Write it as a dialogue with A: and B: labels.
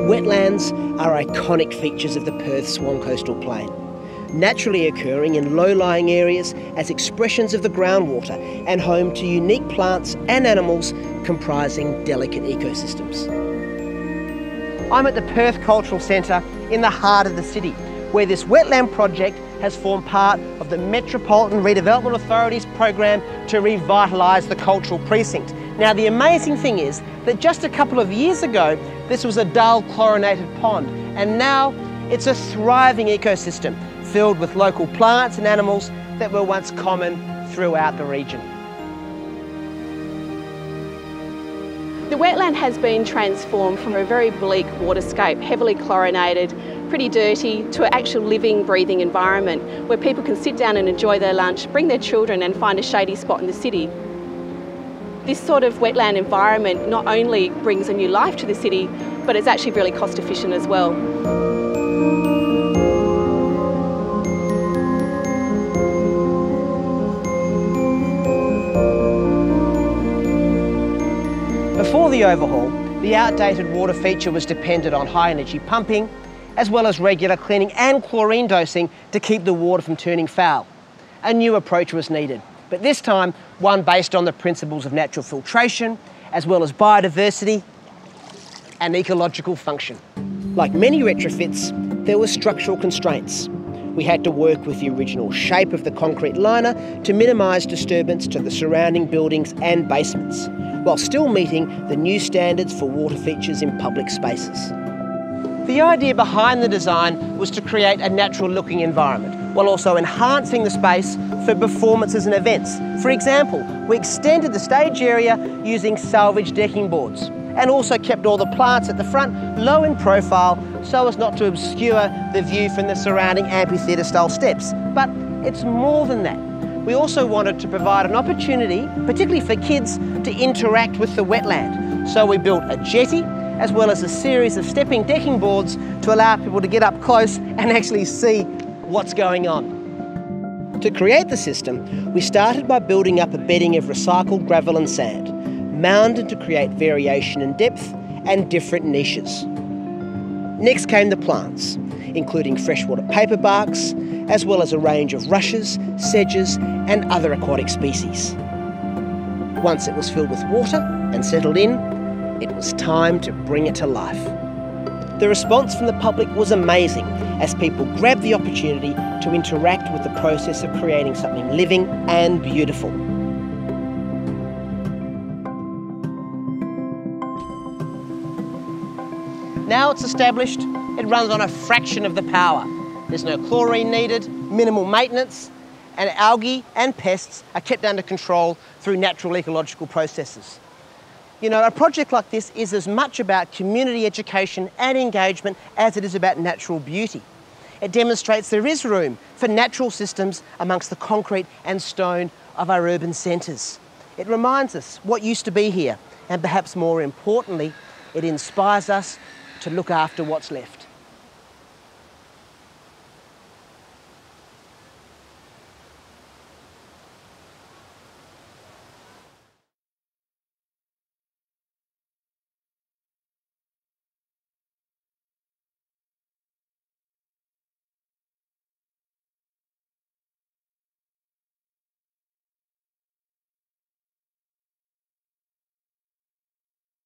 A: Wetlands are iconic features of the Perth Swan Coastal Plain, naturally occurring in low-lying areas as expressions of the groundwater and home to unique plants and animals comprising delicate ecosystems. I'm at the Perth Cultural Centre in the heart of the city, where this wetland project has formed part of the Metropolitan Redevelopment Authority's program to revitalise the cultural precinct. Now, the amazing thing is that just a couple of years ago, this was a dull chlorinated pond, and now it's a thriving ecosystem filled with local plants and animals that were once common throughout the region.
B: The wetland has been transformed from a very bleak waterscape, heavily chlorinated, pretty dirty, to an actual living, breathing environment where people can sit down and enjoy their lunch, bring their children and find a shady spot in the city. This sort of wetland environment not only brings a new life to the city, but it's actually really cost efficient as well.
A: Before the overhaul, the outdated water feature was dependent on high energy pumping, as well as regular cleaning and chlorine dosing to keep the water from turning foul. A new approach was needed, but this time one based on the principles of natural filtration, as well as biodiversity and ecological function. Like many retrofits, there were structural constraints. We had to work with the original shape of the concrete liner to minimise disturbance to the surrounding buildings and basements, while still meeting the new standards for water features in public spaces. The idea behind the design was to create a natural-looking environment, while also enhancing the space for performances and events. For example, we extended the stage area using salvage decking boards, and also kept all the plants at the front low in profile so as not to obscure the view from the surrounding amphitheatre-style steps. But it's more than that. We also wanted to provide an opportunity, particularly for kids, to interact with the wetland. So we built a jetty, as well as a series of stepping decking boards to allow people to get up close and actually see what's going on. To create the system, we started by building up a bedding of recycled gravel and sand, mounded to create variation in depth and different niches. Next came the plants, including freshwater paperbarks, as well as a range of rushes, sedges and other aquatic species. Once it was filled with water and settled in, it was time to bring it to life. The response from the public was amazing as people grabbed the opportunity to interact with the process of creating something living and beautiful. Now it's established, it runs on a fraction of the power. There's no chlorine needed, minimal maintenance, and algae and pests are kept under control through natural ecological processes. You know, a project like this is as much about community education and engagement as it is about natural beauty. It demonstrates there is room for natural systems amongst the concrete and stone of our urban centres. It reminds us what used to be here, and perhaps more importantly, it inspires us to look after what's left.